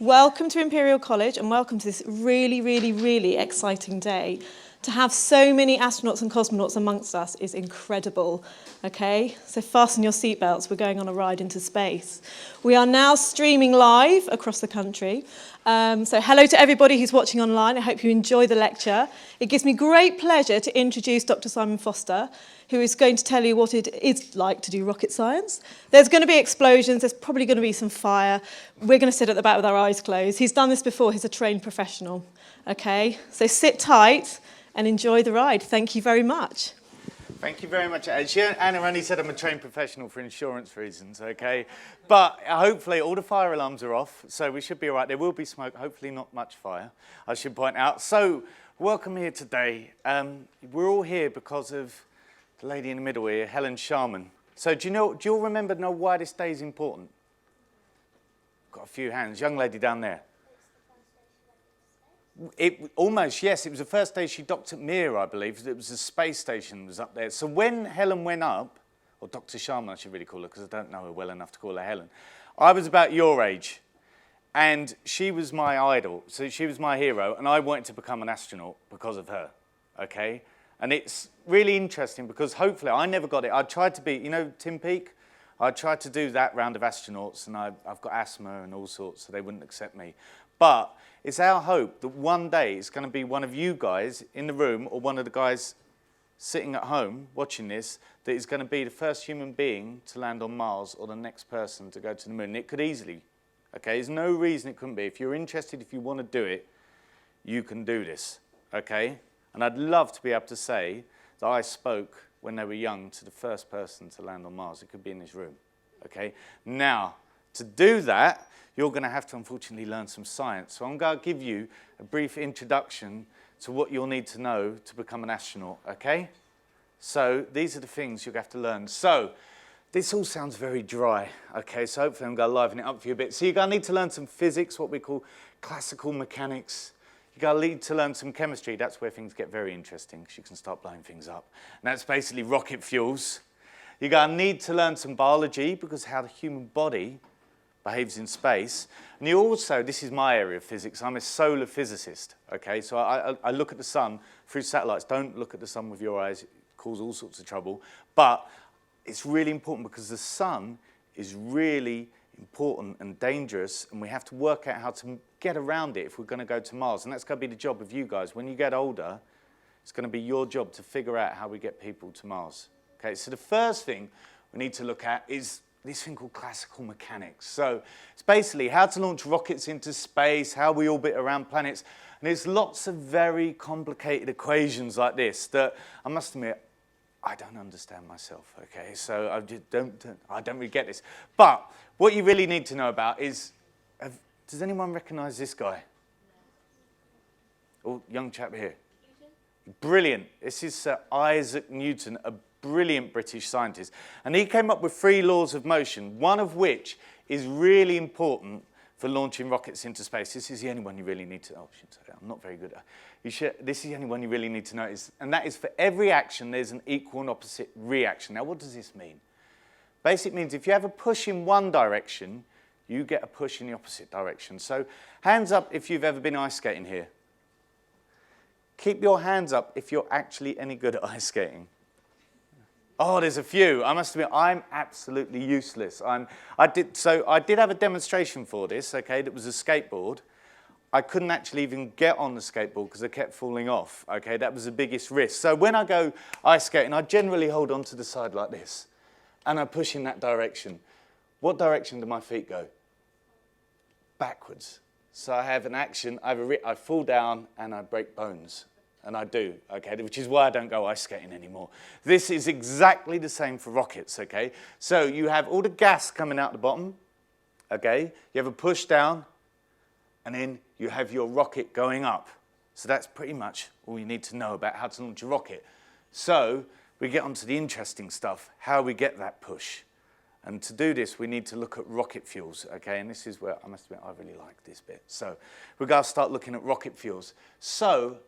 Welcome to Imperial College and welcome to this really, really, really exciting day. To have so many astronauts and cosmonauts amongst us is incredible, okay? So fasten your seatbelts, we're going on a ride into space. We are now streaming live across the country. So hello to everybody who's watching online. I hope you enjoy the lecture. It gives me great pleasure to introduce Dr. Simon Foster, who is going to tell you what it is like to do rocket science. There's going to be explosions, there's probably going to be some fire. We're going to sit at the back with our eyes closed. He's done this before, he's a trained professional, okay? So sit tight and enjoy the ride. Thank you very much. Thank you very much. Anna only said I'm a trained professional for insurance reasons, okay? But hopefully all the fire alarms are off, so we should be all right. There will be smoke, hopefully not much fire, I should point out. So, welcome here today. We're all here because of the lady in the middle here, Helen Sharman. So do you all remember why this day is important? Got a few hands. Young lady down there. Almost, yes. It was the first day she docked at Mir, I believe. It was the space station was up there. So when Helen went up, or Dr. Sharman, I should really call her, because I don't know her well enough to call her Helen. I was about your age, and she was my idol. So she was my hero, and I wanted to become an astronaut because of her, okay? And it's really interesting because hopefully, I never got it. I tried to be, you know, Tim Peake? I tried to do that round of astronauts, and I've got asthma and all sorts, so they wouldn't accept me. But it's our hope that one day it's going to be one of you guys in the room or one of the guys sitting at home watching this that is going to be the first human being to land on Mars or the next person to go to the moon. It could easily, okay? There's no reason it couldn't be. If you're interested, if you want to do it, you can do this, okay? And I'd love to be able to say that I spoke when they were young to the first person to land on Mars. It could be in this room, okay? Now, to do that, you're going to have to, unfortunately, learn some science. So I'm going to give you a brief introduction to what you'll need to know to become an astronaut, okay? So these are the things you'll have to learn. So this all sounds very dry, okay? So hopefully I'm going to liven it up for you a bit. So you're going to need to learn some physics, what we call classical mechanics. You're going to need to learn some chemistry. That's where things get very interesting, because you can start blowing things up. And that's basically rocket fuels. You're going to need to learn some biology, because how the human body behaves in space. And you also, this is my area of physics, I'm a solar physicist, okay? So I look at the sun through satellites. Don't look at the sun with your eyes, it causes all sorts of trouble. But it's really important because the sun is really important and dangerous, and we have to work out how to get around it if we're going to go to Mars. And that's going to be the job of you guys. When you get older, it's going to be your job to figure out how we get people to Mars. Okay, so the first thing we need to look at is this thing called classical mechanics. So it's basically how to launch rockets into space, how we orbit around planets, and there's lots of very complicated equations like this that I must admit, I don't understand myself, okay? So I don't really get this. But what you really need to know about is, does anyone recognize this guy? Oh, young chap here. Newton? Brilliant. This is Sir Isaac Newton, a brilliant British scientist. And he came up with 3 laws of motion, one of which is really important for launching rockets into space. This is the only one you really need to, oh, I shouldn't say that, I'm not very good at it. This is the only one you really need to notice, and that is for every action, there's an equal and opposite reaction. Now, what does this mean? Basically, it means if you have a push in one direction, you get a push in the opposite direction. So, hands up if you've ever been ice skating here. Keep your hands up if you're actually any good at ice skating. Oh, there's a few. I must admit, I'm absolutely useless. I did have a demonstration for this, okay, that was a skateboard. I couldn't actually even get on the skateboard because I kept falling off, okay? That was the biggest risk. So when I go ice skating, I generally hold on to the side like this, and I push in that direction. What direction do my feet go? Backwards. So I have an action, I fall down, and I break bones. And I do, okay, which is why I don't go ice skating anymore. This is exactly the same for rockets, okay? So you have all the gas coming out the bottom, okay? You have a push down, and then you have your rocket going up. So that's pretty much all you need to know about how to launch a rocket. So we get onto the interesting stuff, how we get that push. And to do this, we need to look at rocket fuels, okay? And this is where, I must admit, I really like this bit. So we're going to start looking at rocket fuels. So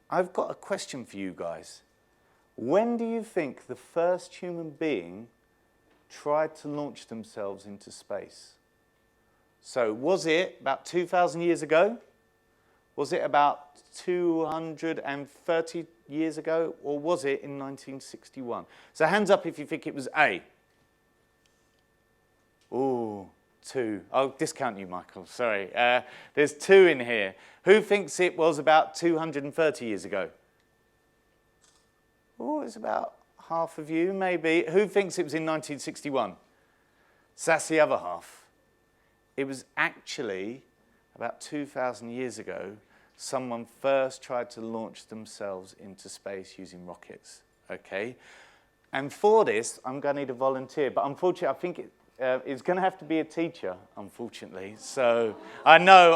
I've got a question for you guys. When do you think the first human being tried to launch themselves into space? So was it about 2,000 years ago? Was it about 230 years ago? Or was it in 1961? So hands up if you think it was A. Ooh, 2. I'll discount you, Michael, sorry. There's 2 in here. Who thinks it was about 230 years ago? Oh, it's about half of you, maybe. Who thinks it was in 1961? So that's the other half. It was actually about 2,000 years ago, someone first tried to launch themselves into space using rockets, okay? And for this, I'm going to need a volunteer, but unfortunately, I think it's going to have to be a teacher, unfortunately. So I know.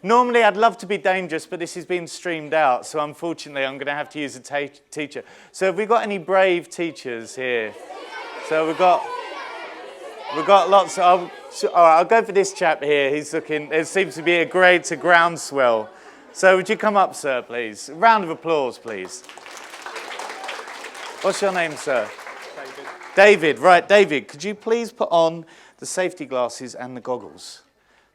Normally, I'd love to be dangerous, but this is being streamed out, so unfortunately, I'm going to have to use a teacher. So have we got any brave teachers here? So we've got lots of... all right, I'll go for this chap here. He's looking... There seems to be a groundswell. So would you come up, sir, please? A round of applause, please. What's your name, sir? David, right, David, could you please put on the safety glasses and the goggles?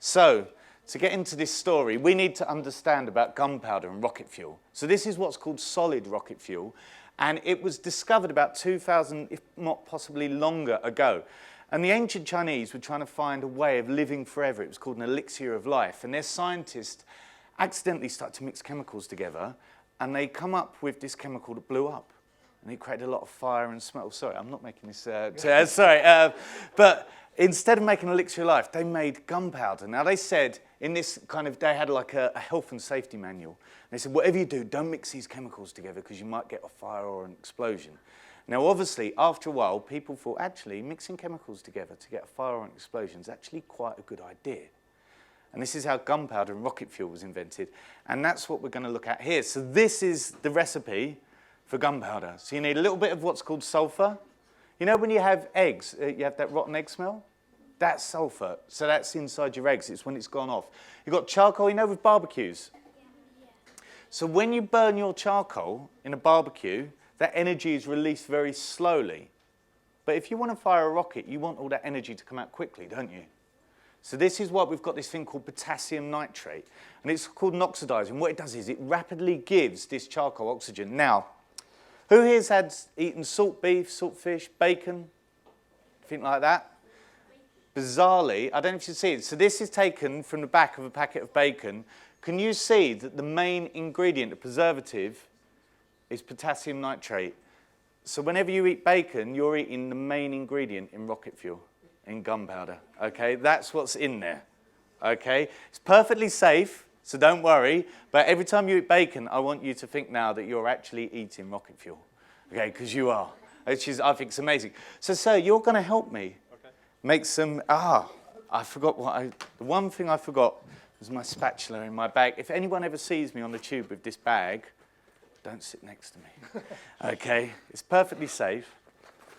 So, to get into this story, we need to understand about gunpowder and rocket fuel. So this is what's called solid rocket fuel, and it was discovered about 2,000, if not possibly longer ago. And the ancient Chinese were trying to find a way of living forever. It was called an elixir of life, and their scientists accidentally started to mix chemicals together, and they come up with this chemical that blew up. And it created a lot of fire and smoke. Sorry, I'm not making this... but instead of making elixir of life, they made gunpowder. Now, they said in this kind of... They had like a health and safety manual. And they said, whatever you do, don't mix these chemicals together because you might get a fire or an explosion. Now, obviously, after a while, people thought, actually, mixing chemicals together to get a fire or an explosion is actually quite a good idea. And this is how gunpowder and rocket fuel was invented. And that's what we're going to look at here. So this is the recipe for gunpowder. So you need a little bit of what's called sulfur. You know when you have eggs, you have that rotten egg smell? That's sulfur. So that's inside your eggs. It's when it's gone off. You've got charcoal, you know, with barbecues. So when you burn your charcoal in a barbecue, that energy is released very slowly. But if you want to fire a rocket, you want all that energy to come out quickly, don't you? So this is why we've got this thing called potassium nitrate. And it's called an oxidizer. And what it does is it rapidly gives this charcoal oxygen. Now, who here's eaten salt beef, salt fish, bacon, anything like that? Bizarrely, I don't know if you see it. So this is taken from the back of a packet of bacon. Can you see that the main ingredient, the preservative, is potassium nitrate? So whenever you eat bacon, you're eating the main ingredient in rocket fuel, in gunpowder. Okay, that's what's in there. Okay, it's perfectly safe. So don't worry, but every time you eat bacon, I want you to think now that you're actually eating rocket fuel, okay, because you are, which is, I think, is amazing. So, sir, you're going to help me make some, I forgot the one thing I forgot was my spatula in my bag. If anyone ever sees me on the tube with this bag, don't sit next to me, okay? It's perfectly safe,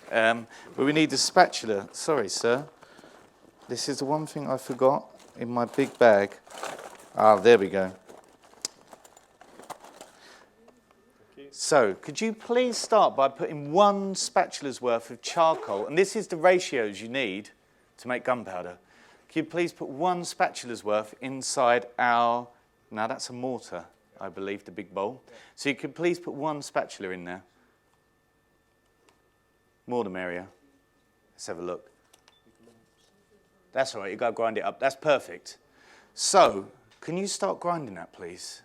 but we need a spatula. Sorry, sir. This is the one thing I forgot in my big bag. There we go. So, could you please start by putting 1 spatula's worth of charcoal, and this is the ratios you need to make gunpowder. Could you please put 1 spatula's worth inside our, now that's a mortar, I believe, the big bowl. So you could please put 1 spatula in there. More the merrier. Let's have a look. That's all right, you've got to grind it up. That's perfect. So, can you start grinding that, please?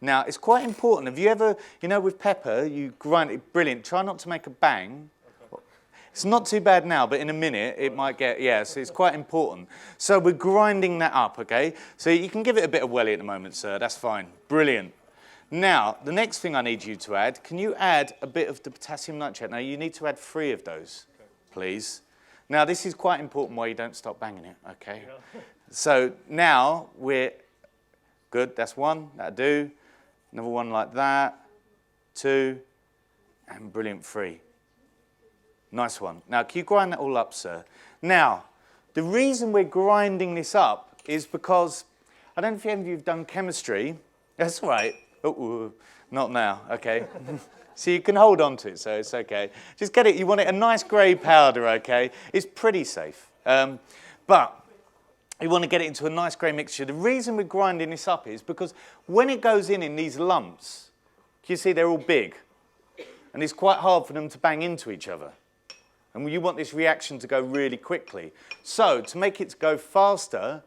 Now, it's quite important. Have you ever, you know, with pepper, you grind it, brilliant. Try not to make a bang. Okay. It's not too bad now, but in a minute, it might get, so it's quite important. So we're grinding that up, okay? So you can give it a bit of welly at the moment, sir. That's fine. Brilliant. Now, the next thing I need you to add, can you add a bit of the potassium nitrate? Now, you need to add 3 of those, please. Now, this is quite important why you don't stop banging it, okay? Yeah. So now we're good. That's 1. That'll do. Another 1 like that. 2. And brilliant, 3. Nice one. Now, can you grind that all up, sir? Now, the reason we're grinding this up is because, I don't know if any of you have done chemistry. That's right. Oh, not now. Okay. So you can hold on to it, so it's okay. Just get it. You want it a nice grey powder, okay? It's pretty safe. But you want to get it into a nice grey mixture. The reason we're grinding this up is because when it goes in these lumps, you see they're all big. And it's quite hard for them to bang into each other. And you want this reaction to go really quickly. So to make it go faster,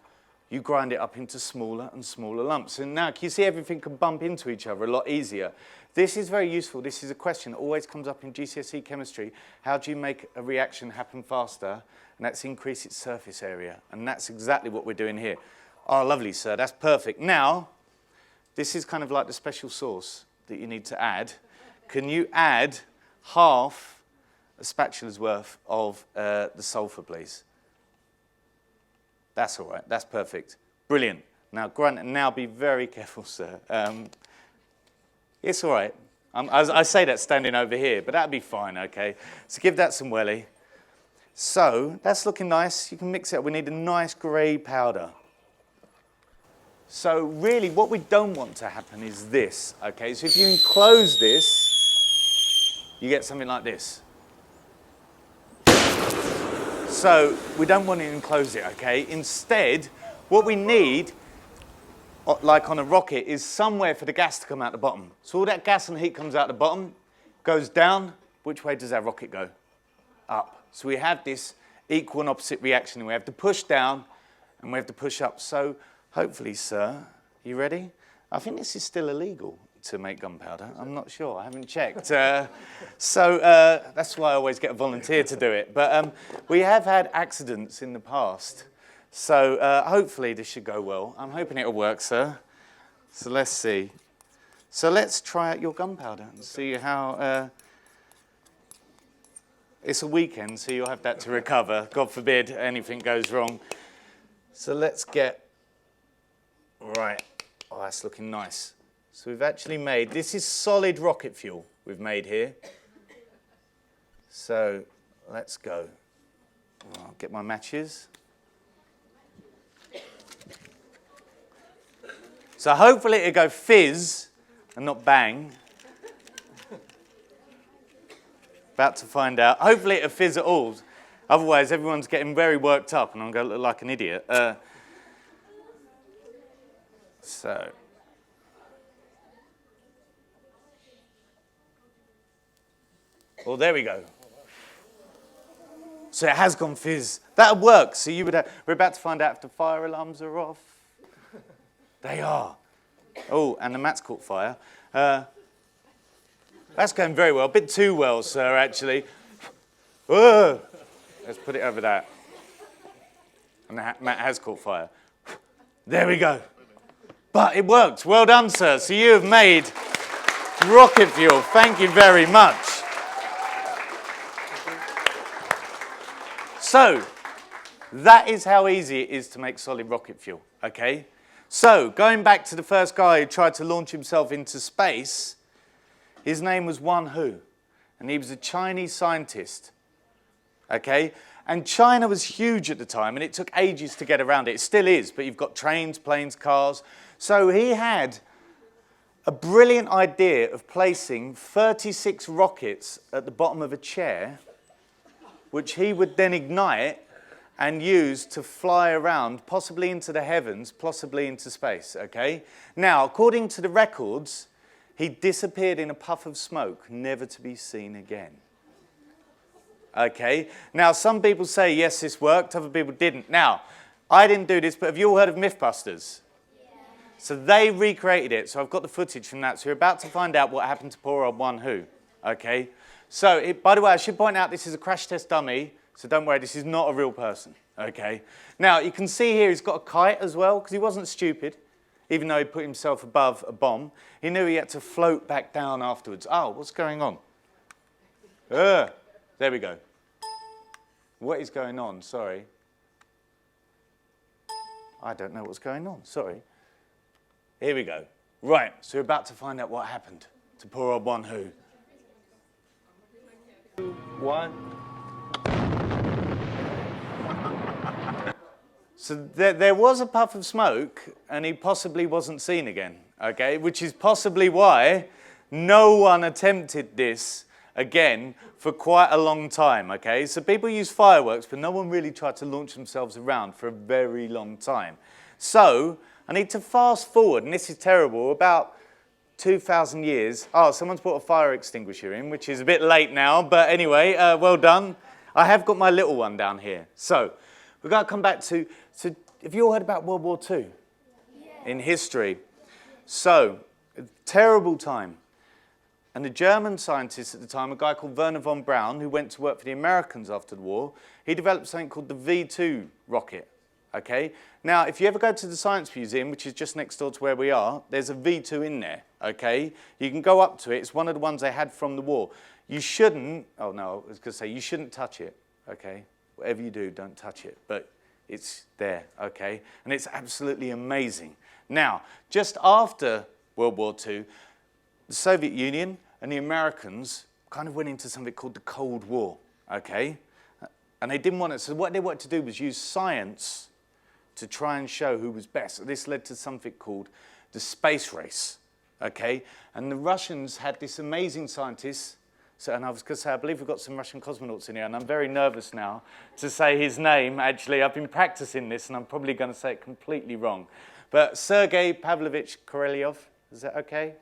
you grind it up into smaller and smaller lumps. And now, can you see everything can bump into each other a lot easier? This is very useful. This is a question that always comes up in GCSE chemistry. How do you make a reaction happen faster? And that's increase its surface area. And that's exactly what we're doing here. Oh, lovely, sir. That's perfect. Now, this is kind of like the special sauce that you need to add. Can you add half a spatula's worth of the sulfur, please? That's all right. That's perfect. Brilliant. Now, Grant, now be very careful, sir. It's all right. I say that standing over here, but that'll be fine, okay? So give that some welly. So that's looking nice. You can mix it up. We need a nice grey powder. So really, what we don't want to happen is this, okay? So if you enclose this, you get something like this. So we don't want to enclose it, okay? Instead, what we need, like on a rocket, is somewhere for the gas to come out the bottom. So all that gas and heat comes out the bottom, goes down. Which way does our rocket go? Up. So we have this equal and opposite reaction. We have to push down and we have to push up. So hopefully, sir, you ready? I think this is still illegal to make gunpowder. I'm not sure. I haven't checked. So that's why I always get a volunteer to do it. But we have had accidents in the past. So hopefully this should go well. I'm hoping it'll work, sir. So let's see. So let's try out your gunpowder and see how... It's a weekend, so you'll have that to recover. God forbid anything goes wrong. So let's get... Right. Oh, that's looking nice. So we've actually made... This is solid rocket fuel we've made here. So let's go. I'll get my matches. So hopefully it'll go fizz and not bang. About to find out. Hopefully it'll fizz at all. Otherwise everyone's getting very worked up and I'm going to look like an idiot. So. Well, there we go. So it has gone fizz. That'll work. So you would have, we're about to find out if the fire alarms are off. They are. Oh, and the mat's caught fire. That's going very well. A bit too well, sir, actually. Whoa. Let's put it over that. And the mat has caught fire. There we go. But it worked. Well done, sir. So you have made rocket fuel. Thank you very much. So that is how easy it is to make solid rocket fuel, okay? So going back to the first guy who tried to launch himself into space, his name was Wan Hu, and he was a Chinese scientist, okay? And China was huge at the time, and it took ages to get around it. It still is, but you've got trains, planes, cars. So he had a brilliant idea of placing 36 rockets at the bottom of a chair, which he would then ignite and use to fly around, possibly into the heavens, possibly into space, okay? Now, according to the records, he disappeared in a puff of smoke, never to be seen again. Okay? Now, some people say, yes, this worked, other people didn't. Now, I didn't do this, but have you all heard of Mythbusters? Yeah. So they recreated it, so I've got the footage from that. So you're about to find out what happened to poor old Wan Hu, okay? So, by the way, I should point out this is a crash test dummy, so don't worry, this is not a real person, okay? Now, you can see here he's got a kite as well, because he wasn't stupid. Even though he put himself above a bomb, he knew he had to float back down afterwards. Oh, what's going on? There we go. What is going on? Sorry. I don't know what's going on. Sorry. Here we go. Right, so we're about to find out what happened to poor old Wan Hu. 2, 1. So there was a puff of smoke, and he possibly wasn't seen again, okay? Which is possibly why no one attempted this again, for quite a long time, okay? So people use fireworks, but no one really tried to launch themselves around for a very long time. So I need to fast forward, and this is terrible, about 2,000 years. Oh, someone's brought a fire extinguisher in, which is a bit late now, but anyway, well done. I have got my little one down here. So we've got to come back to have you all heard about World War II? Yeah. In history? So, a terrible time. And the German scientist at the time, a guy called Werner von Braun, who went to work for the Americans after the war, he developed something called the V2 rocket. Okay? Now, if you ever go to the Science Museum, which is just next door to where we are, there's a V2 in there. Okay? You can go up to it. It's one of the ones they had from the war. You shouldn't, oh no, I was going to say, you shouldn't touch it. Okay? Whatever you do, don't touch it. But it's there. Okay? And it's absolutely amazing. Now, just after World War II, the Soviet Union and the Americans kind of went into something called the Cold War, okay? And they didn't want it, so what they wanted to do was use science to try and show who was best. This led to something called the space race, okay? And the Russians had this amazing scientist, so, and I was going to say, I believe we've got some Russian cosmonauts in here, and I'm very nervous now to say his name. Actually, I've been practicing this, and I'm probably going to say it completely wrong. But Sergei Pavlovich Korolev, is that okay?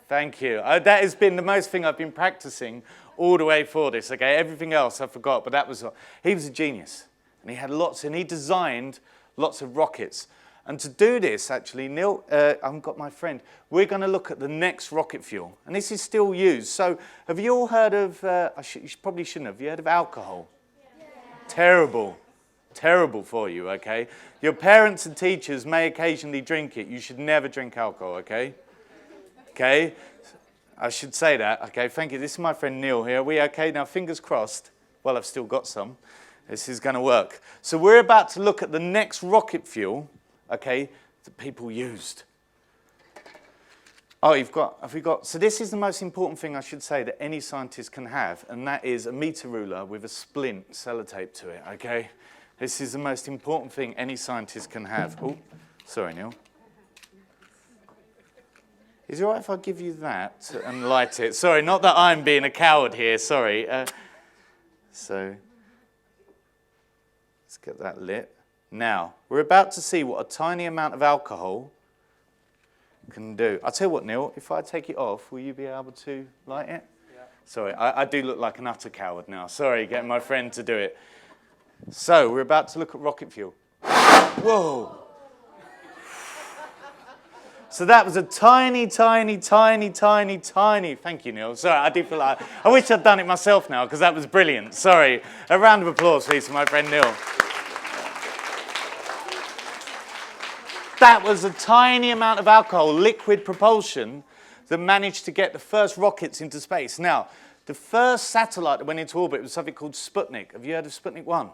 Thank you. That has been the most thing I've been practicing all the way for this, okay? Everything else I forgot, but that was... He was a genius, and he had lots, and he designed lots of rockets. And to do this, actually, Neil, I've got my friend, we're going to look at the next rocket fuel, and this is still used. So have you all heard of... you probably shouldn't have. You heard of alcohol? Yeah. Terrible. Terrible for you, okay? Your parents and teachers may occasionally drink it. You should never drink alcohol, okay? Okay, I should say that. Okay, thank you. This is my friend Neil here. Are we okay? Now, fingers crossed. Well, I've still got some. This is going to work. So we're about to look at the next rocket fuel, okay, that people used. Oh, have we got, so this is the most important thing I should say that any scientist can have, and that is a meter ruler with a splint sellotape to it, okay? This is the most important thing any scientist can have. Oh, sorry, Neil. Is it all right if I give you that and light it? Sorry, not that I'm being a coward here, sorry. So, let's get that lit. Now, we're about to see what a tiny amount of alcohol can do. I'll tell you what, Neil, if I take it off, will you be able to light it? Yeah. Sorry, I do look like an utter coward now. Sorry, getting my friend to do it. So, we're about to look at rocket fuel. Whoa! So that was a tiny, tiny, tiny, tiny, tiny... Thank you, Neil. Sorry, I do feel like... I wish I'd done it myself now, because that was brilliant. Sorry. A round of applause, please, for my friend Neil. That was a tiny amount of alcohol, liquid propulsion, that managed to get the first rockets into space. Now, the first satellite that went into orbit was something called Sputnik. Have you heard of Sputnik 1?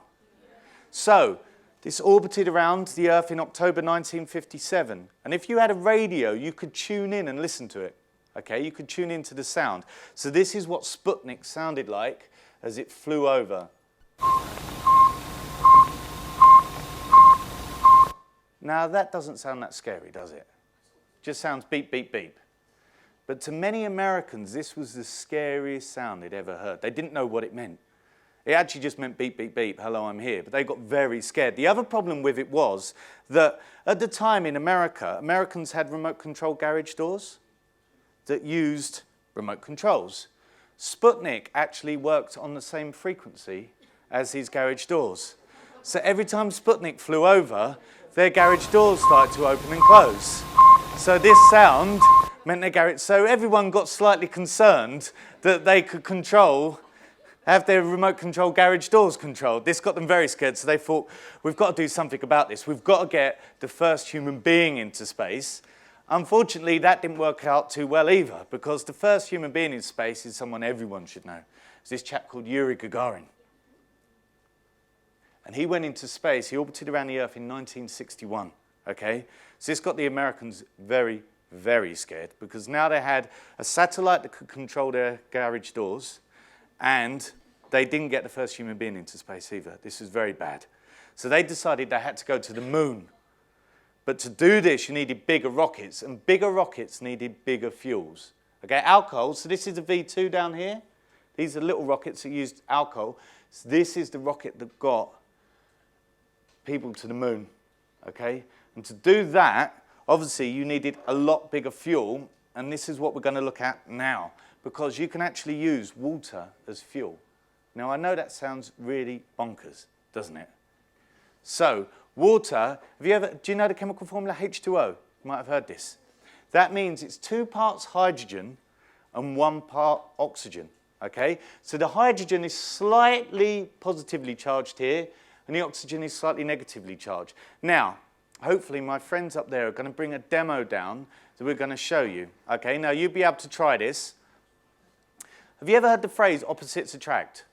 So... this orbited around the Earth in October 1957. And if you had a radio, you could tune in and listen to it. Okay, you could tune into the sound. So this is what Sputnik sounded like as it flew over. Now, that doesn't sound that scary, does it? Just sounds beep, beep, beep. But to many Americans, this was the scariest sound they'd ever heard. They didn't know what it meant. It actually just meant beep, beep, beep, hello, I'm here. But they got very scared. The other problem with it was that at the time in America, Americans had remote control garage doors that used remote controls. Sputnik actually worked on the same frequency as these garage doors. So every time Sputnik flew over, their garage doors started to open and close. So this sound meant their garage... So everyone got slightly concerned that they could have their remote control garage doors controlled. This got them very scared, so they thought, we've got to do something about this. We've got to get the first human being into space. Unfortunately, that didn't work out too well either, because the first human being in space is someone everyone should know. It's this chap called Yuri Gagarin. And he went into space, he orbited around the Earth in 1961, okay? So this got the Americans very, very scared, because now they had a satellite that could control their garage doors, and they didn't get the first human being into space either. This was very bad. So they decided they had to go to the moon. But to do this, you needed bigger rockets, and bigger rockets needed bigger fuels. Okay, alcohol, so this is a V2 down here. These are little rockets that used alcohol. So this is the rocket that got people to the moon, okay? And to do that, obviously you needed a lot bigger fuel, and this is what we're going to look at now, because you can actually use water as fuel. Now, I know that sounds really bonkers, doesn't it? So, water, do you know the chemical formula H2O? You might have heard this. That means it's 2 parts hydrogen and 1 part oxygen, okay? So the hydrogen is slightly positively charged here, and the oxygen is slightly negatively charged. Now, hopefully my friends up there are going to bring a demo down that we're going to show you, okay? Now, you'll be able to try this. Have you ever heard the phrase opposites attract?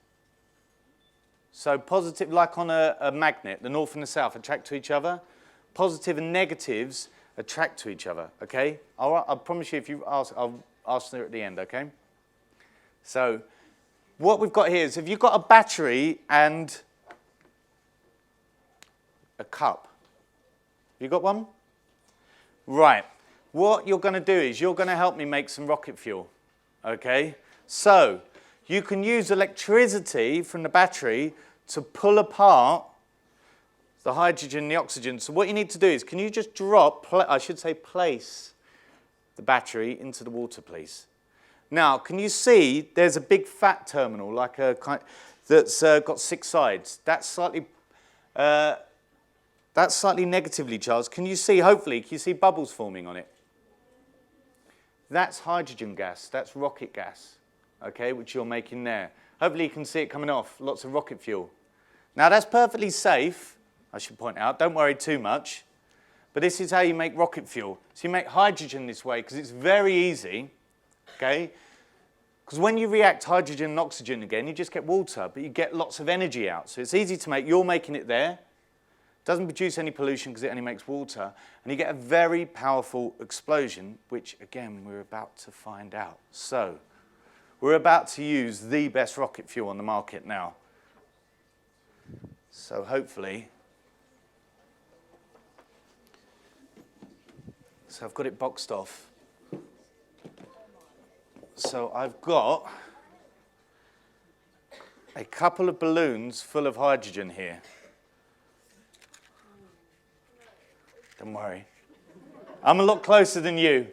So positive, like on a magnet, the north and the south attract to each other. Positive and negatives attract to each other, okay? I promise you, if you ask, I'll answer at the end, okay? So what we've got here is, if you've got a battery and a cup. You got one? Right. What you're going to do is you're going to help me make some rocket fuel, okay? So you can use electricity from the battery to pull apart the hydrogen and the oxygen. So what you need to do is, can you just place the battery into the water, please? Now, can you see there's a big fat terminal, like a kind that's got 6 sides. That's slightly negatively charged. Can you see, hopefully, can you see bubbles forming on it? That's hydrogen gas. That's rocket gas, okay, which you're making there. Hopefully you can see it coming off, lots of rocket fuel. Now, that's perfectly safe, I should point out. Don't worry too much. But this is how you make rocket fuel. So you make hydrogen this way because it's very easy, okay? Because when you react hydrogen and oxygen again, you just get water, but you get lots of energy out. So it's easy to make. You're making it there. Doesn't produce any pollution because it only makes water. And you get a very powerful explosion, which, again, we're about to find out. So we're about to use the best rocket fuel on the market now. So hopefully... So I've got it boxed off. So I've got a couple of balloons full of hydrogen here. Don't worry. I'm a lot closer than you.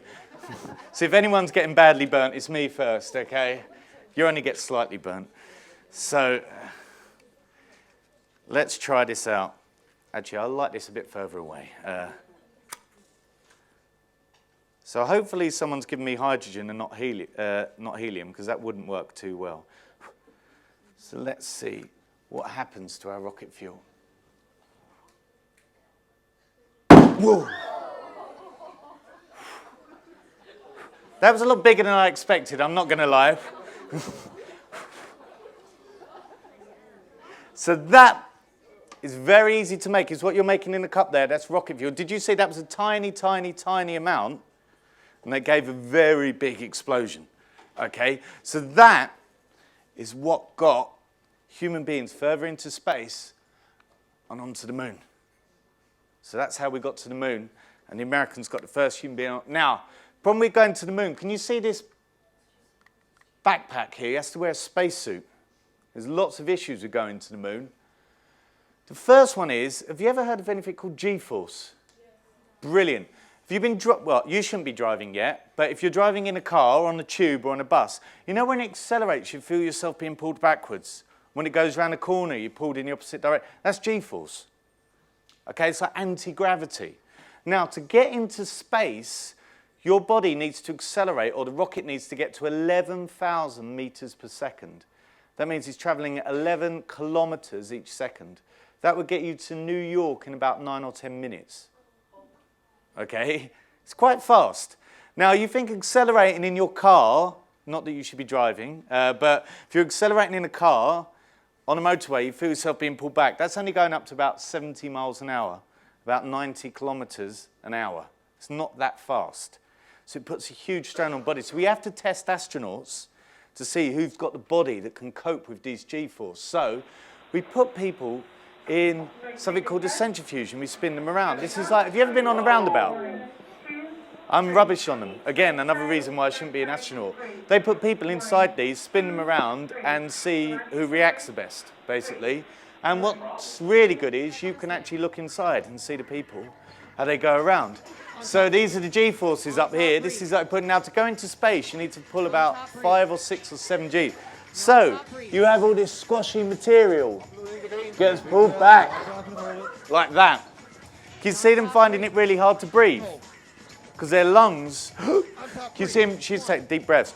So if anyone's getting badly burnt, it's me first, okay? You only get slightly burnt. So let's try this out. Actually, I like this a bit further away. So hopefully someone's given me hydrogen and not helium, because that wouldn't work too well. So let's see what happens to our rocket fuel. Whoa! That was a lot bigger than I expected, I'm not going to lie. So that is very easy to make. It's what you're making in the cup there. That's rocket fuel. Did you see that was a tiny, tiny, tiny amount? And they gave a very big explosion. Okay? So that is what got human beings further into space and onto the moon. So that's how we got to the moon. And the Americans got the first human being on. Now, problem with going to the moon, can you see this backpack here? He has to wear a spacesuit. There's lots of issues with going to the moon. The first one is, have you ever heard of anything called G-force? Yeah. Brilliant. If you've been, well, you shouldn't be driving yet, but if you're driving in a car or on a tube or on a bus, you know when it accelerates, you feel yourself being pulled backwards. When it goes around a corner, you're pulled in the opposite direction. That's G-force. Okay, it's like anti-gravity. Now, to get into space, your body needs to accelerate, or the rocket needs to get to 11,000 meters per second. That means it's traveling at 11 kilometers each second. That would get you to New York in about 9 or 10 minutes. Okay, it's quite fast. Now, you think accelerating in your car, not that you should be driving, but if you're accelerating in a car on a motorway, you feel yourself being pulled back. That's only going up to about 70 miles an hour, about 90 kilometers an hour. It's not that fast. So it puts a huge strain on bodies. So we have to test astronauts to see who's got the body that can cope with these G-force. So we put people in something called a centrifuge and we spin them around. This is like, have you ever been on a roundabout? I'm rubbish on them. Again, another reason why I shouldn't be an astronaut. They put people inside these, spin them around, and see who reacts the best, basically. And what's really good is you can actually look inside and see the people, how they go around. So these are the G-forces up here. This is like putting, now to go into space, you need to pull about 5 or 6 or 7 G. So you have all this squashy material, gets pulled back, like that. Can you see them finding it really hard to breathe? Because their lungs, can you see them, she's taking deep breaths,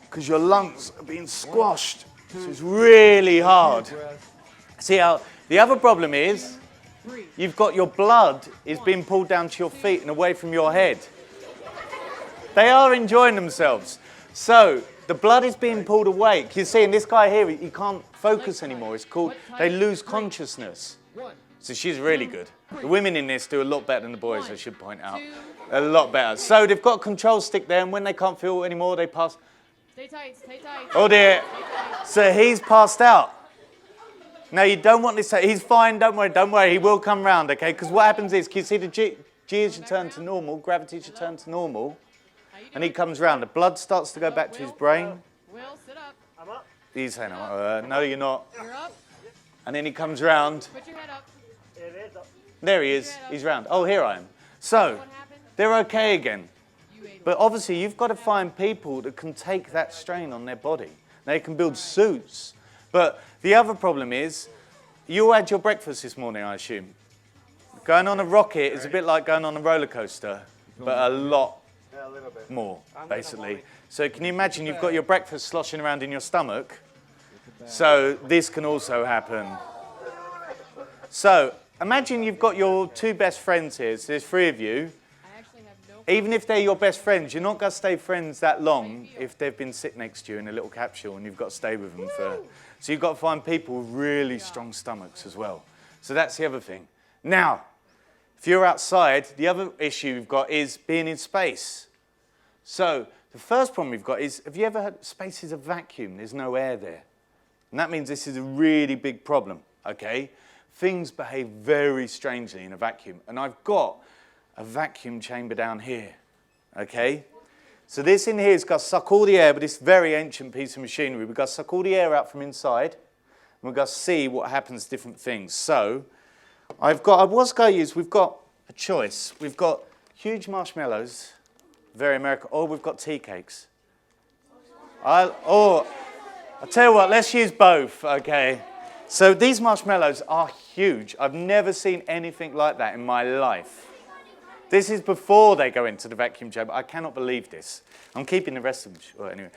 because your lungs are being squashed. So it's really hard. See how, the other problem is, you've got your blood is being pulled down to your feet and away from your head. They are enjoying themselves. So the blood is being pulled away. You see, in this guy here, he can't focus anymore. It's called, they lose consciousness. So she's really good. The women in this do a lot better than the boys, I should point out. A lot better. So they've got a control stick there, and when they can't feel anymore, they pass. Stay tight, stay tight. Oh dear. So he's passed out. Now you don't want this, he's fine, don't worry, he will come round, okay? Because what happens is, can you see the G is returned to normal, gravity is returned to normal, and he comes round. The blood starts to go back to his brain. Will, sit up. I'm up. He's saying, no, you're not. You're up. And then he comes round. Put your head up. It is up. There he is, he's round. Oh, here I am. So, What happened? they're okay again. You ate But obviously, you've got to find people that can take that strain on their body. They can build suits. But the other problem is, you had your breakfast this morning, I assume. Going on a rocket is a bit like going on a roller coaster, but a lot more, basically. So can you imagine you've got your breakfast sloshing around in your stomach? So this can also happen. So imagine you've got your 2 best friends here. So there's 3 of you. I actually have no. Even if they're your best friends, you're not going to stay friends that long if they've been sit next to you in a little capsule and you've got to stay with them for... So you've got to find people with really strong stomachs as well. So that's the other thing. Now, if you're outside, the other issue you've got is being in space. So the first problem we've got is, have you ever had, space is a vacuum, there's no air there. And that means this is a really big problem, okay? Things behave very strangely in a vacuum. And I've got a vacuum chamber down here, okay? So this in here is going to suck all the air, but this very ancient piece of machinery. We've got to suck all the air out from inside, and we've got to see what happens to different things. So we've got a choice. We've got huge marshmallows, very American, or we've got tea cakes. I'll tell you what, let's use both, okay? So these marshmallows are huge. I've never seen anything like that in my life. This is before they go into the vacuum chamber. I cannot believe this. I'm keeping the rest of them. Well, anyway.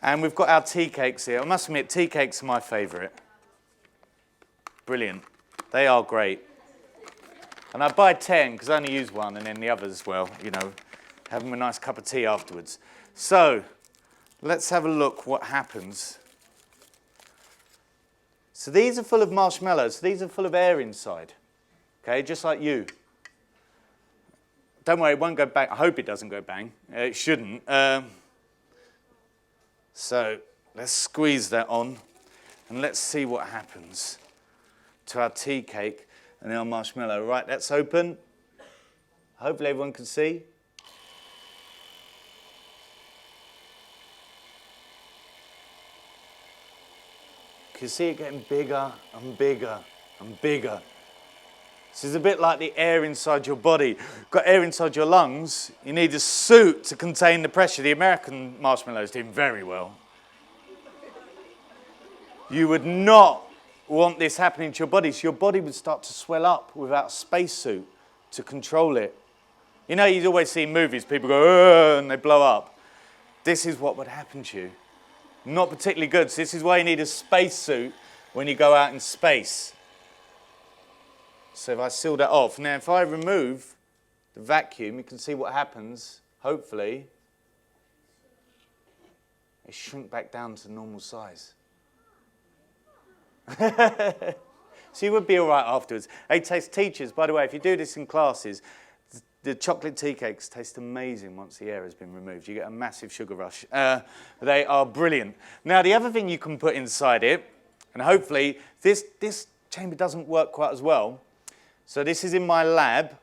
And we've got our tea cakes here. I must admit, tea cakes are my favourite. Brilliant. They are great. And I buy 10 because I only use one, and then the others, well, you know, have them a nice cup of tea afterwards. So let's have a look what happens. So these are full of marshmallows. These are full of air inside. Okay, just like you. Don't worry, it won't go bang. I hope it doesn't go bang. It shouldn't. So let's squeeze that on, and let's see what happens to our tea cake and our marshmallow. Right, that's open. Hopefully everyone can see. You can see it getting bigger and bigger and bigger. This is a bit like the air inside your body. You've got air inside your lungs. You need a suit to contain the pressure. The American marshmallows did very well. You would not want this happening to your body, so your body would start to swell up without a spacesuit to control it. You know, you always see in movies, people go, and they blow up. This is what would happen to you. Not particularly good. So this is why you need a spacesuit when you go out in space. So if I seal that off, now if I remove the vacuum, you can see what happens, hopefully. It shrunk back down to normal size. So you would be all right afterwards. Hey, taste teachers, by the way, if you do this in classes, the chocolate tea cakes taste amazing once the air has been removed. You get a massive sugar rush. They are brilliant. Now, the other thing you can put inside it, and hopefully this chamber doesn't work quite as well. So this is in my lab.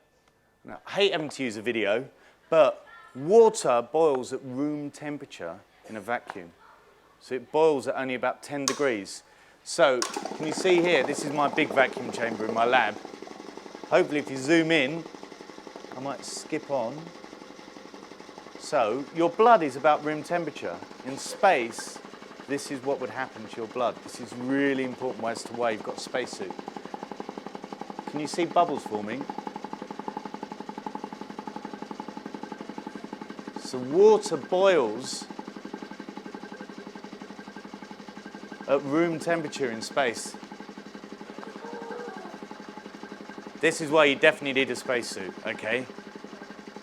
Now, I hate having to use a video, but Water boils at room temperature in a vacuum. So it boils at only about 10 degrees. So can you see here, this is my big vacuum chamber in my lab. Hopefully if you zoom in, I might skip on. So your blood is about room temperature. In space, this is what would happen to your blood. This is really important as to why you've got a spacesuit. Can you see bubbles forming? So water boils at room temperature in space. This is why you definitely need a spacesuit, okay?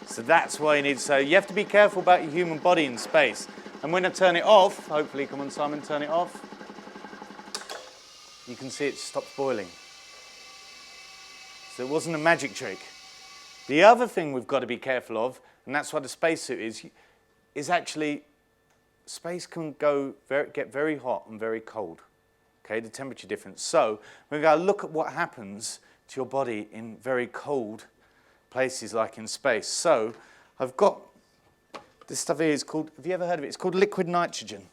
So that's why you need, so you have to be careful about your human body in space. And when I turn it off, hopefully, come on Simon, turn it off. You can see it stops boiling. So it wasn't a magic trick. The other thing we've got to be careful of, and that's what a spacesuit is actually, space can get very hot and very cold. Okay, the temperature difference. So we're going to look at what happens to your body in very cold places like in space. So I've got this stuff here is called, have you ever heard of it? It's called liquid nitrogen.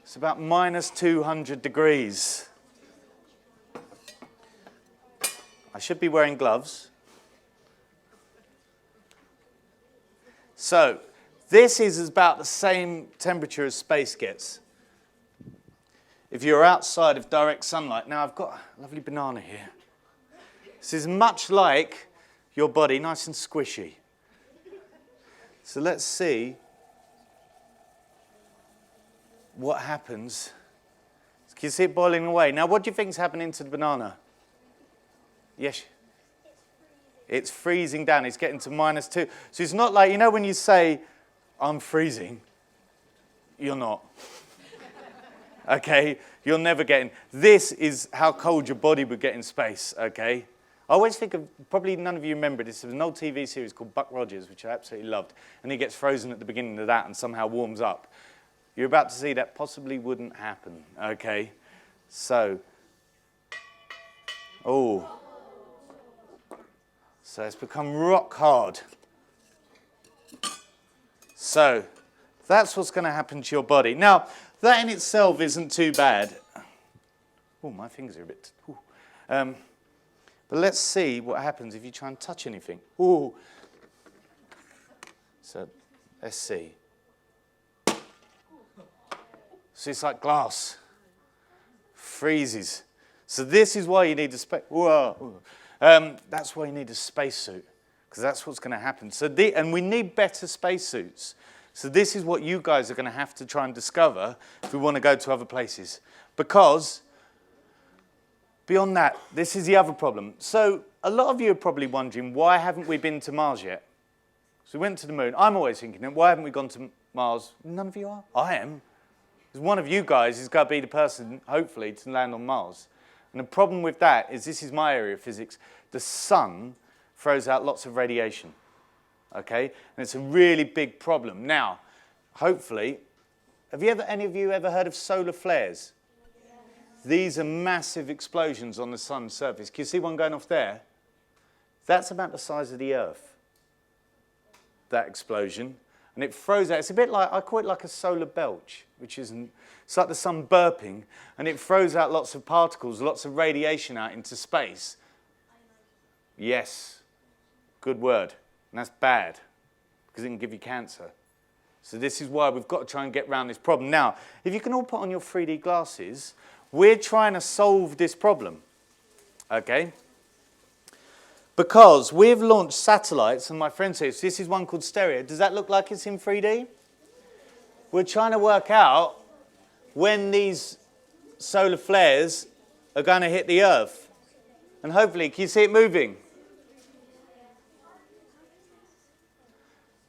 It's about minus 200 degrees. I should be wearing gloves. So this is about the same temperature as space gets. If you're outside of direct sunlight. Now I've got a lovely banana here. This is much like your body, nice and squishy. So let's see what happens. Can you see it boiling away? Now what do you think is happening to the banana? Yes? It's freezing down. It's getting to minus 2. So it's not like, you know when you say, I'm freezing, you're not. Okay? You're never getting. This is how cold your body would get in space, okay? I always think of, probably none of you remember this, there was an old TV series called Buck Rogers, which I absolutely loved, and he gets frozen at the beginning of that and somehow warms up. You're about to see that possibly wouldn't happen, okay? So, oh. So it's become rock hard. So that's what's going to happen to your body. Now, that in itself isn't too bad. Oh, my fingers are a bit... but let's see what happens if you try and touch anything. Ooh. So let's see. So it's like glass. Freezes. So this is why you need a space. That's why you need a spacesuit, because that's what's going to happen. So and we need better spacesuits. So this is what you guys are going to have to try and discover if we want to go to other places. Because beyond that, this is the other problem. So a lot of you are probably wondering, why haven't we been to Mars yet? So we went to the moon. I'm always thinking, why haven't we gone to Mars? None of you are? I am. Because one of you guys is going to be the person, hopefully, to land on Mars. And the problem with that is, this is my area of physics, the sun throws out lots of radiation. Okay? And it's a really big problem. Now, hopefully, have any of you ever heard of solar flares? These are massive explosions on the sun's surface. Can you see one going off there? That's about the size of the Earth, that explosion. And it throws out, it's a bit like, I call it like a solar belch, which isn't, it's like the sun burping, and it throws out lots of particles, lots of radiation out into space. Yes, good word. And that's bad, because it can give you cancer. So this is why we've got to try and get around this problem. Now, if you can all put on your 3D glasses, we're trying to solve this problem, okay? Because we've launched satellites, and my friend says, this is one called Stereo. Does that look like it's in 3D? We're trying to work out when these solar flares are going to hit the Earth. And hopefully, can you see it moving?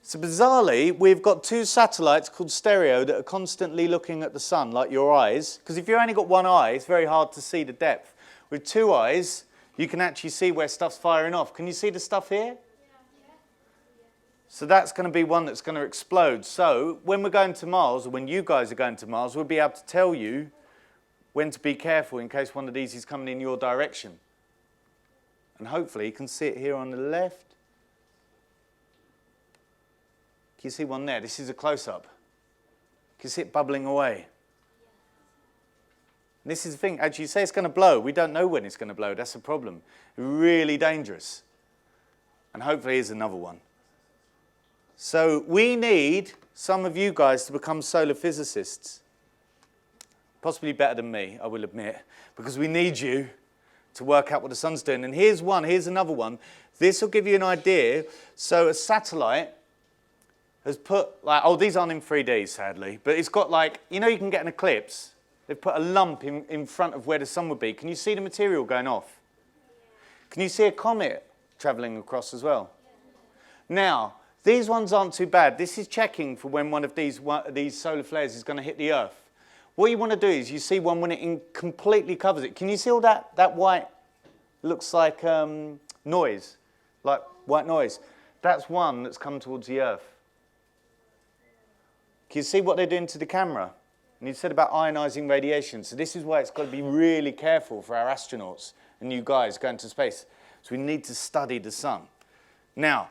So bizarrely, we've got two satellites called Stereo that are constantly looking at the sun, like your eyes. Because if you've only got one eye, it's very hard to see the depth. With two eyes, you can actually see where stuff's firing off. Can you see the stuff here? So that's going to be one that's going to explode. So when we're going to Mars, or when you guys are going to Mars, we'll be able to tell you when to be careful in case one of these is coming in your direction. And hopefully you can see it here on the left. Can you see one there? This is a close-up. Can you see it bubbling away? And this is the thing. As you say, it's going to blow. We don't know when it's going to blow. That's a problem. Really dangerous. And hopefully here's another one. So we need some of you guys to become solar physicists. Possibly better than me, I will admit, because we need you to work out what the sun's doing. And here's one, here's another one. This will give you an idea. So a satellite has put, like, oh, these aren't in 3D, sadly, but it's got, like, you know, you can get an eclipse. They've put a lump in front of where the sun would be. Can you see the material going off? Can you see a comet travelling across as well? Now, these ones aren't too bad. This is checking for when one of these solar flares is going to hit the Earth. What you want to do is you see one when it completely covers it. Can you see all that white? Looks like noise, like white noise. That's one that's come towards the Earth. Can you see what they're doing to the camera? And you said about ionizing radiation. So this is why it's got to be really careful for our astronauts and you guys going to space. So we need to study the sun. Now,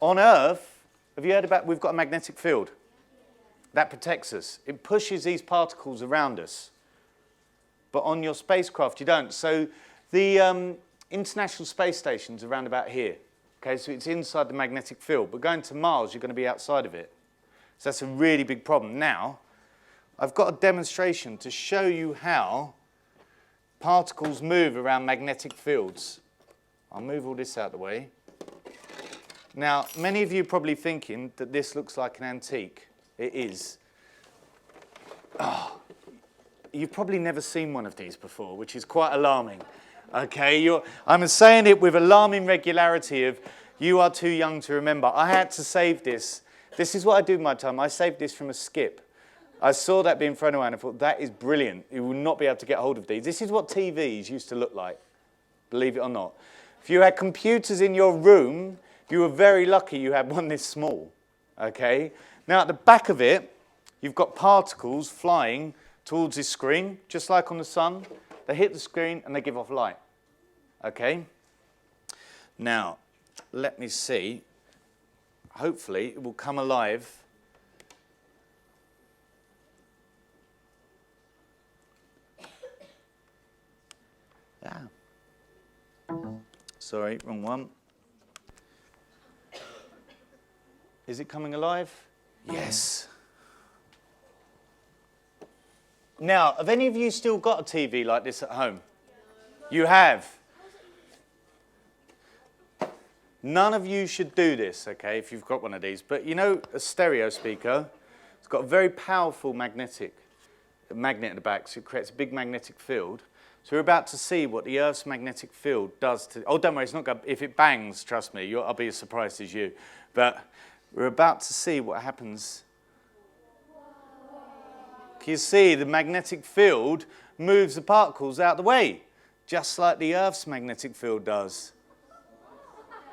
on Earth, have you heard about, we've got a magnetic field. That protects us. It pushes these particles around us. But on your spacecraft, you don't. So the International Space Station's around about here. Okay, so it's inside the magnetic field. But going to Mars, you're going to be outside of it. So that's a really big problem. Now, I've got a demonstration to show you how particles move around magnetic fields. I'll move all this out of the way. Now, many of you are probably thinking that this looks like an antique. It is. Oh, you've probably never seen one of these before, which is quite alarming. Okay, I'm saying it with alarming regularity of you are too young to remember. I had to save this. This is what I do with my time. I saved this from a skip. I saw that being thrown away and I thought, that is brilliant. You will not be able to get hold of these. This is what TVs used to look like, believe it or not. If you had computers in your room, you were very lucky you had one this small. Okay? Now, at the back of it, you've got particles flying towards this screen, just like on the sun. They hit the screen and they give off light. Okay? Now, let me see. Hopefully, it will come alive. Ah. Sorry, wrong one. Is it coming alive? Yes. Now, have any of you still got a TV like this at home? You have. None of you should do this, okay, if you've got one of these. But you know a stereo speaker? It's got a very powerful magnet at the back, so it creates a big magnetic field. So we're about to see what the Earth's magnetic field does to... Oh, don't worry, it's not going... If it bangs, trust me, I'll be as surprised as you. But we're about to see what happens. Can you see the magnetic field moves the particles out of the way, just like the Earth's magnetic field does.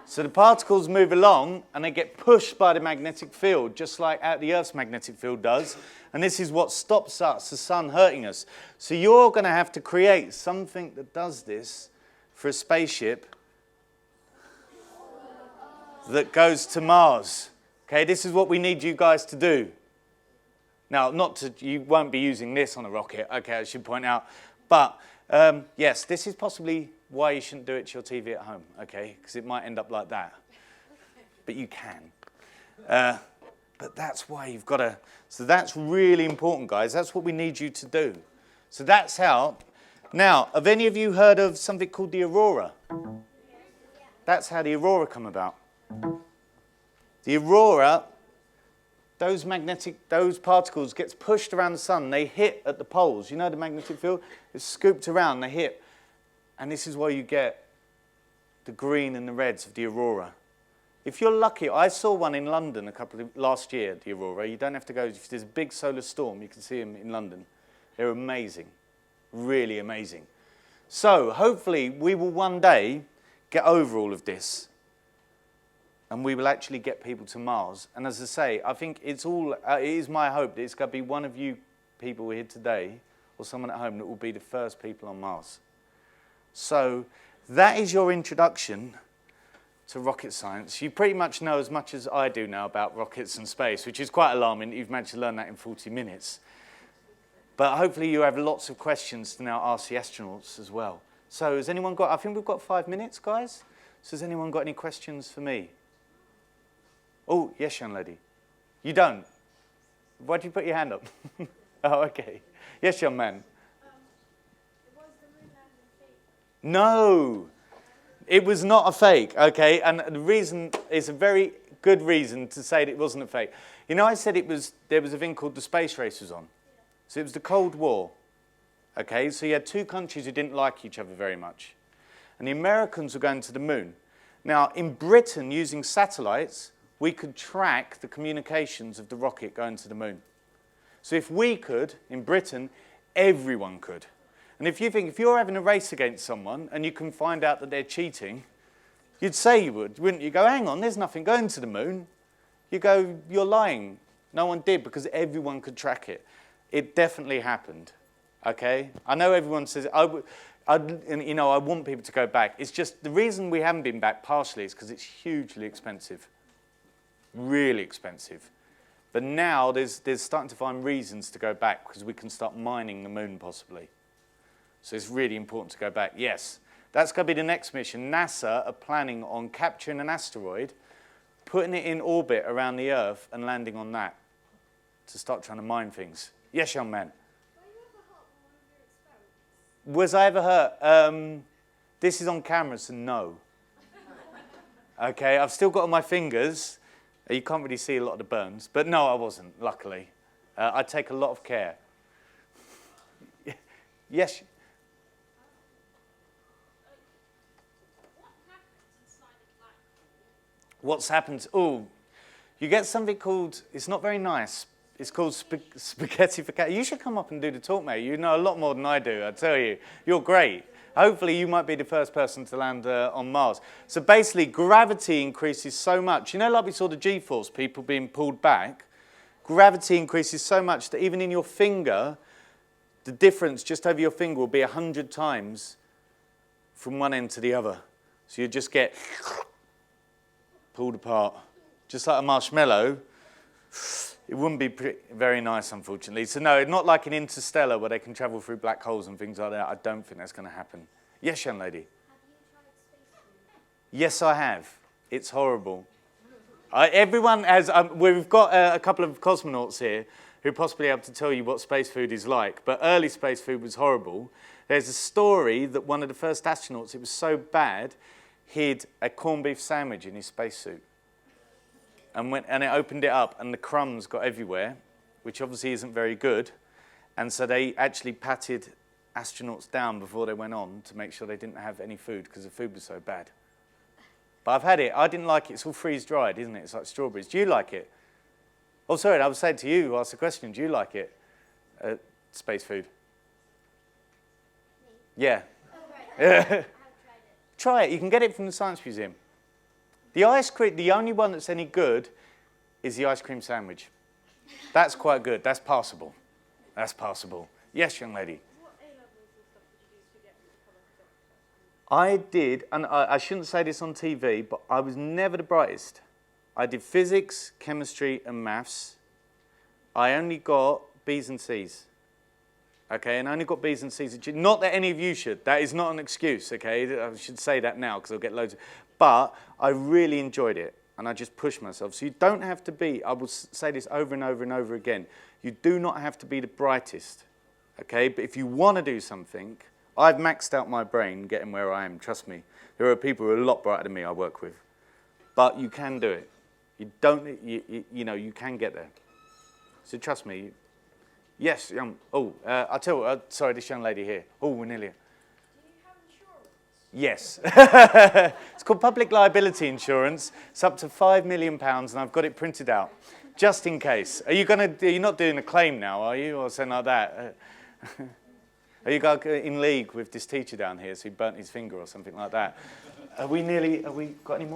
So the particles move along and they get pushed by the magnetic field, just like the Earth's magnetic field does. And this is what stops us, the sun, hurting us. So you're going to have to create something that does this for a spaceship that goes to Mars. Okay, this is what we need you guys to do. Now, you won't be using this on a rocket, okay, I should point out. But, yes, this is possibly why you shouldn't do it to your TV at home, okay, because it might end up like that. But you can. But that's why you've got to... So that's really important, guys. That's what we need you to do. So that's how... Now, have any of you heard of something called the aurora? That's how the aurora come about. The aurora... Those particles gets pushed around the sun. They hit at the poles. You know the magnetic field? It's scooped around. They hit. And this is why you get the green and the reds of the aurora. If you're lucky, I saw one in London last year, the aurora. You don't have to go. If there's a big solar storm, you can see them in London. They're amazing. Really amazing. So hopefully we will one day get over all of this. And we will actually get people to Mars. And as I say, I think it is my hope that it's going to be one of you people here today, or someone at home, that will be the first people on Mars. So that is your introduction to rocket science. You pretty much know as much as I do now about rockets and space, which is quite alarming. You've managed to learn that in 40 minutes. But hopefully you have lots of questions to now ask the astronauts as well. So has anyone got, I think we've got 5 minutes, guys. So has anyone got any questions for me? Oh, yes, young lady. You don't? Why did you put your hand up? Oh, okay. Yes, young man. Was the moon landing fake? No, it was not a fake, okay? And the reason is a very good reason to say that it wasn't a fake. You know, I said there was a thing called the space race was on. So it was the Cold War, okay? So you had two countries who didn't like each other very much. And the Americans were going to the moon. Now, in Britain, using satellites, we could track the communications of the rocket going to the moon. So if we could, in Britain, everyone could. And if you're having a race against someone and you can find out that they're cheating, you'd say you would, wouldn't you? Go, hang on, there's nothing going to the moon. You go, you're lying. No one did because everyone could track it. It definitely happened, okay? I know everyone says, I want people to go back. It's just the reason we haven't been back partially is because it's hugely expensive, really expensive. But now there's starting to find reasons to go back because we can start mining the moon possibly. So it's really important to go back. Yes, that's going to be the next mission. NASA are planning on capturing an asteroid, putting it in orbit around the Earth and landing on that to start trying to mine things. Yes, young man. Were you ever hurt on one of your experiments? Was I ever hurt? This is on camera, so no. Okay, I've still got on my fingers. You can't really see a lot of the burns. But no, I wasn't, luckily. I take a lot of care. Yes? What happens inside a black hole? What's happened? Oh, you get something called, it's not very nice. It's called spaghettification. You should come up and do the talk, mate. You know a lot more than I do, I tell you. You're great. Hopefully you might be the first person to land on Mars. So basically, gravity increases so much. You know, like we saw the G-force, people being pulled back. Gravity increases so much that even in your finger, the difference just over your finger will be 100 times from one end to the other. So you just get pulled apart. Just like a marshmallow. It wouldn't be very nice, unfortunately. So no, not like an Interstellar where they can travel through black holes and things like that. I don't think that's going to happen. Yes, young lady? Have you tried space food? Yes, I have. It's horrible. Everyone has... we've got a couple of cosmonauts here who possibly able to tell you what space food is like. But early space food was horrible. There's a story that one of the first astronauts, it was so bad, hid a corned beef sandwich in his spacesuit. And it opened it up, and the crumbs got everywhere, which obviously isn't very good. And so they actually patted astronauts down before they went on to make sure they didn't have any food because the food was so bad. But I've had it. I didn't like it. It's all freeze-dried, isn't it? It's like strawberries. Do you like it? Oh, sorry, I was saying to you who asked the question, do you like it? Space food? Me? Yeah. Oh, right. I have tried it. Try it. You can get it from the Science Museum. The ice cream, the only one that's any good is the ice cream sandwich. That's quite good. That's passable. That's passable. Yes, young lady. What A-levels and stuff did you do to get to become a doctor? I did, and I shouldn't say this on TV, but I was never the brightest. I did physics, chemistry, and maths. I only got B's and C's. Okay, and I only got B's and C's. Not that any of you should. That is not an excuse, okay? I should say that now because I'll get loads of... But I really enjoyed it, and I just pushed myself. So you don't have to be, I will say this over and over and over again, you do not have to be the brightest, okay? But if you want to do something, I've maxed out my brain getting where I am, trust me. There are people who are a lot brighter than me I work with. But you can do it. You don't, you know, you can get there. So trust me. Yes, I'll tell you, sorry, this young lady here. Oh, we're nearly... Yes. It's called public liability insurance. It's up to £5 million, and I've got it printed out, just in case. Are you not doing a claim now, are you, or something like that? Are you guys in league with this teacher down here, so he burnt his finger or something like that? Have we got any more?